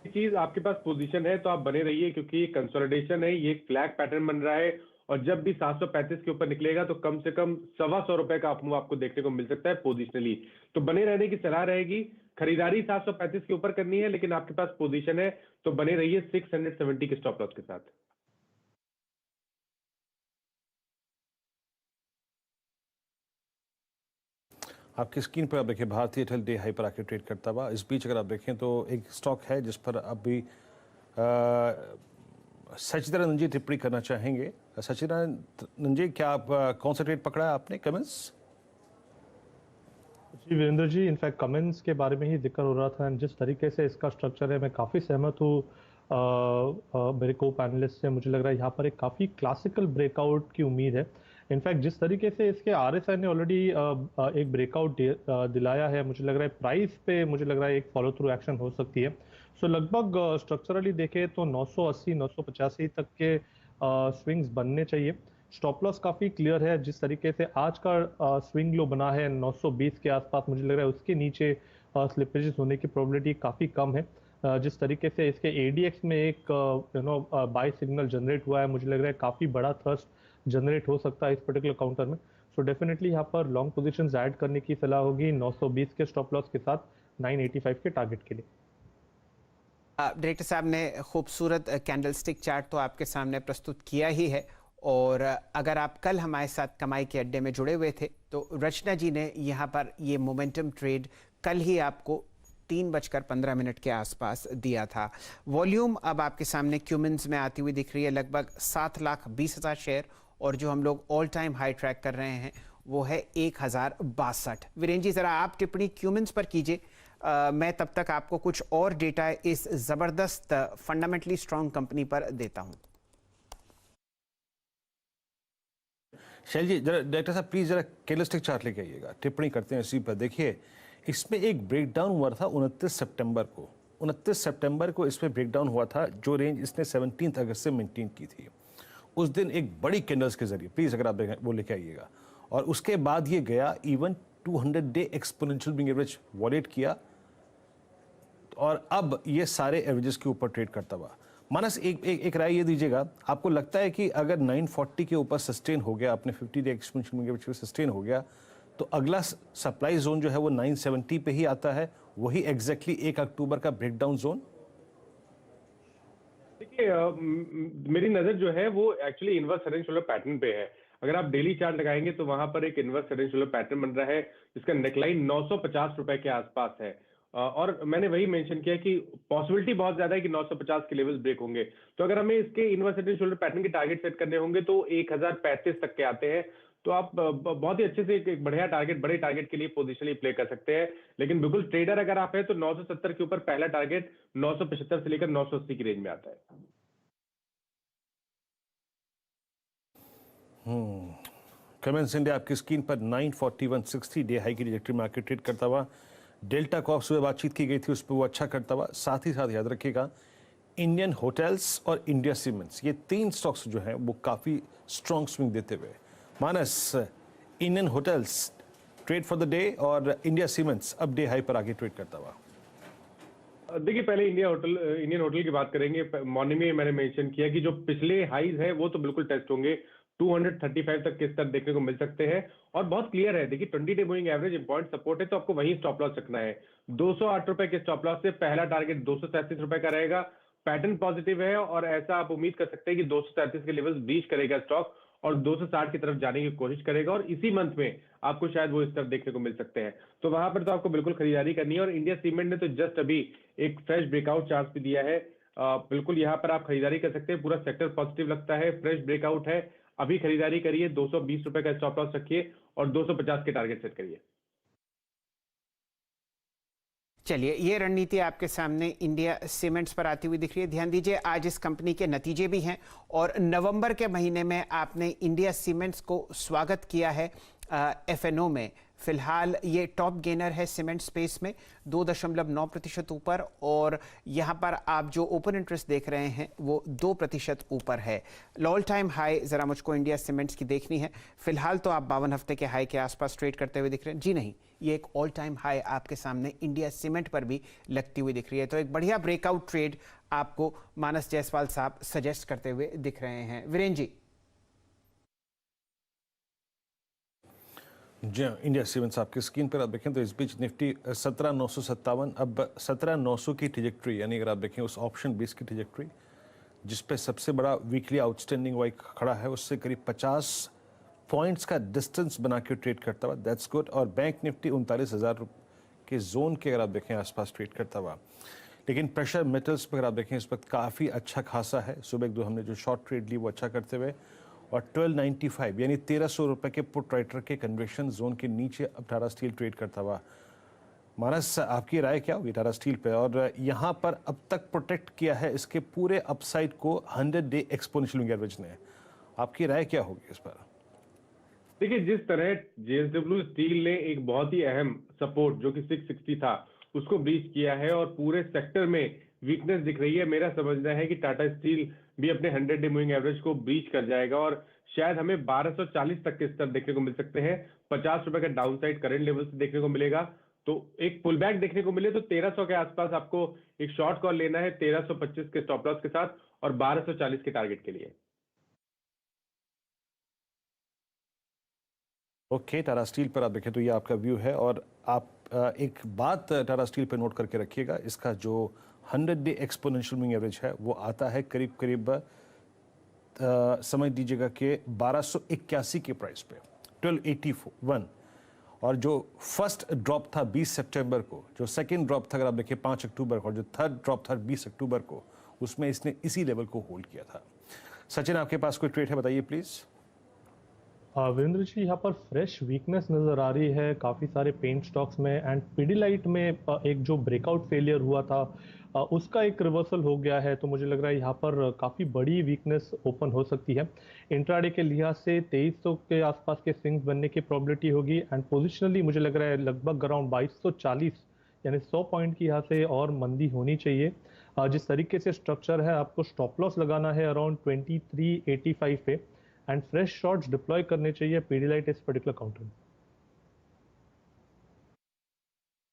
चीज आपके पास पोजीशन है तो आप बने रहिए, क्योंकि ये कंसोलिडेशन है, ये एक फ्लैग पैटर्न बन रहा है। और जब भी 735 के ऊपर निकलेगा तो कम से कम 125 का अप मूव आपको देखने को मिल सकता है पोजिशनली। तो बने रहने की सलाह रहेगी। खरीदारी 735 के ऊपर करनी है, लेकिन आपके पास पोजीशन है तो बने रहिए 670 के स्टॉप लॉस के साथ। आपकी स्क्रीन पर आप देखिए भारतीय एयरटेल डे हाई पर आके ट्रेड करता हुआ। इस बीच अगर आप देखें तो एक स्टॉक है जिस पर अभी सचिदानंद जी टिप्पणी करना चाहेंगे। सचिदानंद जी, क्या आप कौन सा ट्रेड पकड़ा है आपने? कमेंट्स? जी वीरेंद्र जी, इनफैक्ट कमेंट्स के बारे में ही जिक्र हो रहा था। जिस तरीके से इसका स्ट्रक्चर है, मैं काफ़ी सहमत हूँ मेरे को पैनलिस्ट से। मुझे लग रहा है यहाँ पर एक काफ़ी क्लासिकल ब्रेकआउट की उम्मीद है। इनफैक्ट जिस तरीके से इसके आरएसआई ने ऑलरेडी एक ब्रेकआउट दिलाया है, मुझे लग रहा है प्राइस पे मुझे लग रहा है एक फॉलो थ्रू एक्शन हो सकती है। सो लगभग स्ट्रक्चरली देखें तो 980 985 तक के स्विंग्स बनने चाहिए। स्टॉप लॉस काफ़ी क्लियर है। जिस तरीके से आज का स्विंग लो बना है 920 के आसपास, मुझे लग रहा है उसके नीचे स्लिपेजेस होने की प्रोबेबिलिटी काफ़ी कम है। जिस तरीके से इसके एडीएक्स में एक बाय सिग्नल जनरेट हुआ है, मुझे लग रहा है काफ़ी बड़ा थ्रस्ट जनरेट हो सकता है इस पर्टिकुलर काउंटर में। सो डेफिनेटली यहाँ पर लॉन्ग पोजीशंस ऐड करने की सलाह होगी 920 के स्टॉप लॉस के साथ 985 के टारगेट के लिए। डायरेक्टर साहब ने खूबसूरत कैंडलस्टिक चार्ट तो आपके सामने प्रस्तुत किया ही है, और अगर आप कल हमारे साथ कमाई के अड्डे में जुड़े हुए थे तो रचना जी ने यहाँ पर ये मोमेंटम ट्रेड कल ही आपको 3:15 के आसपास दिया था। वॉल्यूम अब आपके सामने क्यूमिन्स में आती हुई दिख रही है, लगभग 7,20,000 शेयर, और जो हम लोग ऑल टाइम हाई ट्रैक कर रहे हैं वो है 1062। वीरेंद्र जी, ज़रा आप टिप्पणी क्यूमिन्स पर कीजिए। मैं तब तक आपको कुछ और डेटा इस ज़बरदस्त फंडामेंटली स्ट्रॉन्ग कंपनी पर देता हूँ। शैल जी, जरा डायरेक्टर साहब प्लीज जरा कैंडलस्टिक चार्ट लेके आइएगा, टिप्पणी करते हैं इसी पर। देखिए, इसमें एक ब्रेकडाउन हुआ था 29 सितंबर को। 29 सितंबर को इसमें ब्रेकडाउन हुआ था, जो रेंज इसने 17 अगस्त से मेंटेन की थी। उस दिन एक बड़ी कैंडल्स के जरिए, प्लीज अगर आप वो लेके आइएगा, और उसके बाद ये गया even 200 day exponential moving average wallet किया, और अब ये सारे एवरेजेस के ऊपर ट्रेड करता हुआ। मानस, एक राय ये दीजिएगा, आपको लगता है कि अगर 940 के ऊपर सस्टेन हो गया, अपने 50 डे एक्सपोनेंशियल मूविंग एवरेज पे सस्टेन हो गया, तो अगला सप्लाई जोन जो है वो 970 पे ही आता है, वही एग्जैक्टली 1 अक्टूबर का ब्रेकडाउन जोन? देखिए, मेरी नजर जो है वो actually inverse head and shoulder pattern पे है। अगर आप डेली चार्ट लगाएंगे तो वहां पर एक inverse head and shoulder pattern बन रहा है, जिसका नेकलाइन 950 रुपए के आसपास है। और मैंने वही मेंशन किया कि पॉसिबिलिटी बहुत ज्यादा है कि 950 के लेवल्स ब्रेक होंगे। तो अगर हमें इसके inverse head and shoulder pattern के टारगेट सेट करने होंगे तो 1035 तक के आते हैं। तो आप बहुत ही अच्छे से एक बढ़िया टारगेट, बड़े टारगेट के लिए पोजिशनली प्ले कर सकते हैं। लेकिन बिल्कुल ट्रेडर अगर आप है तो 970 के ऊपर पहला टारगेट 975 से लेकर 980 की रेंज में आता है। कमेंट्स इंडिया आपकी स्क्रीन पर 941.60 डे हाई की ट्रैजेक्टरी मार्केट ट्रेड करता हुआ। डेल्टा कॉप सुबह बातचीत की गई थी, उस पर वो अच्छा करता हुआ। साथ ही साथ याद रखिएगा, इंडियन होटल्स और इंडिया सीमेंट्स, ये 3 स्टॉक्स जो हैं वो काफ़ी स्ट्रॉन्ग स्विंग देते हुए। Manas, Indian hotels trade for the day और इंडिया सीमेंट्स अब डे हाई पर आगे ट्रेड करता हुआ। देखिए, पहले इंडियन होटल की बात करेंगे। मॉर्निंग में मैंने मेंशन किया कि जो पिछले हाईज है वो तो बिल्कुल टेस्ट होंगे, 235 तक के स्तर देखने को मिल सकते हैं। और बहुत क्लियर है, देखिए 20 day moving average important support है, तो आपको वही स्टॉप लॉस रखना है। 208 रुपए के स्टॉप लॉस से पहला टारगेट 237 रुपए का रहेगा। पैटर्न पॉजिटिव है और ऐसा आप उम्मीद कर सकते हैं कि 237 के लेवल ब्रीच करेगा स्टॉक और 260 की तरफ जाने की कोशिश करेगा, और इसी मंथ में आपको शायद वो स्तर देखने को मिल सकते हैं। तो वहां पर तो आपको बिल्कुल खरीदारी करनी है। और इंडिया सीमेंट ने तो जस्ट अभी एक फ्रेश ब्रेकआउट चांस भी दिया है। बिल्कुल यहाँ पर आप खरीदारी कर सकते हैं। पूरा सेक्टर पॉजिटिव लगता है, फ्रेश ब्रेकआउट है, अभी खरीदारी करिए। 220 रुपए का स्टॉप लॉस रखिए और 250 के टारगेट सेट करिए। चलिए, ये रणनीति आपके सामने इंडिया सीमेंट्स पर आती हुई दिख रही है। ध्यान दीजिए, आज इस कंपनी के नतीजे भी हैं, और नवंबर के महीने में आपने इंडिया सीमेंट्स को स्वागत किया है एफएनओ में। फिलहाल ये टॉप गेनर है सीमेंट स्पेस में 2.9% ऊपर, और यहाँ पर आप जो ओपन इंटरेस्ट देख रहे हैं वो 2% ऊपर है। ऑल टाइम हाई ज़रा मुझको इंडिया सीमेंट्स की देखनी है। फिलहाल तो आप 52 हफ्ते के हाई के आसपास ट्रेड करते हुए दिख रहे हैं। जी नहीं, ये एक ऑल टाइम हाई आपके सामने इंडिया सीमेंट पर भी लगती हुई दिख रही है। तो एक बढ़िया ब्रेकआउट ट्रेड आपको मानस जायसवाल साहब सजेस्ट करते हुए दिख रहे हैं। वीरेंद्र जी। जी हाँ, इंडिया सीमेंट्स आपकी स्क्रीन पर आप देखें तो इस बीच निफ्टी 17,957, अब 17,900 की ट्रिजेक्ट्री, यानी अगर आप देखें उस ऑप्शन बेस की ट्रिजेक्ट्री जिस पे सबसे बड़ा वीकली आउटस्टैंडिंग वाई खड़ा है, उससे करीब 50 पॉइंट्स का डिस्टेंस बना के ट्रेड करता हुआ, दैट्स गुड। और बैंक निफ्टी 39,000 के जोन के अगर आप देखें आसपास ट्रेड करता हुआ, लेकिन प्रेशर मेटल्स पर अगर आप देखें इस वक्त काफ़ी अच्छा खासा है। सुबह एक दो हमने जो शॉर्ट ट्रेड ली वो अच्छा करते हुए, और 1295 यानी 1300 रुपए के पुट राइटर के कन्वेक्शन जोन के नीचे अब टाटा स्टील ट्रेड करता हुआ। मानस, आपकी राय क्या होगी टाटा स्टील पे? और यहाँ पर अब तक प्रोटेक्ट किया है इसके पूरे अपसाइड को 100 डे एक्सपोनेंशियल एवरेज ने, आपकी राय क्या होगी इस पर? देखिए, जिस तरह जेएसडब्ल्यू स्टील ने एक बहुत ही अहम सपोर्ट जो कि 660 था उसको ब्रीच किया है और पूरे सेक्टर में वीकनेस दिख रही है, मेरा समझना है कि टाटा स्टील भी अपने 100 डे मूविंग एवरेज को ब्रीच कर जाएगा और शायद हमें 1240 तक के स्तर देखने को मिल सकते हैं। 50 रुपए का डाउन साइड करंट लेवल से देखने को मिलेगा, तो एक पुल बैक देखने को मिले तो 1300 के आसपास आपको एक शॉर्ट कॉल लेना है 1325 के स्टॉप लॉस के साथ और 1240 के टारगेट के लिए। ओके, टाटा स्टील पर आप देखें तो ये आपका व्यू है। और आप एक बात टाटा स्टील पर नोट करके रखिएगा, इसका जो 100 डे एक्सपोनेंशियल मूविंग एवरेज है वो आता है करीब करीब समझ लीजिएगा कि 1281 के प्राइस पे, 1281। और जो फर्स्ट ड्रॉप था 20 सितंबर को, जो सेकंड ड्रॉप था अगर आप देखिए 5 अक्टूबर को, और जो थर्ड ड्रॉप था 20 अक्टूबर को, उसमें इसने इसी लेवल को होल्ड किया था। सचिन, आपके पास कोई ट्रेड है, बताइए प्लीज। वीरेंद्र जी, यहाँ पर फ्रेश वीकनेस नज़र आ रही है काफ़ी सारे पेंट स्टॉक्स में, एंड पीडीलाइट में एक जो ब्रेकआउट फेलियर हुआ था उसका एक रिवर्सल हो गया है। तो मुझे लग रहा है यहाँ पर काफ़ी बड़ी वीकनेस ओपन हो सकती है। इंट्राडे के लिहाज से 2300 के आसपास के स्विंग्स बनने की प्रोबेबिलिटी होगी, एंड पोजिशनली मुझे लग रहा है लगभग अराउंड 2240 यानी 100 पॉइंट की यहाँ से और मंदी होनी चाहिए। जिस तरीके से स्ट्रक्चर है, आपको स्टॉप लॉस लगाना है अराउंड 2385 पे, एंड फ्रेश शॉट्स डिप्लॉय करने चाहिए पीडीलाइट इस पर्टिकुलर काउंटर में।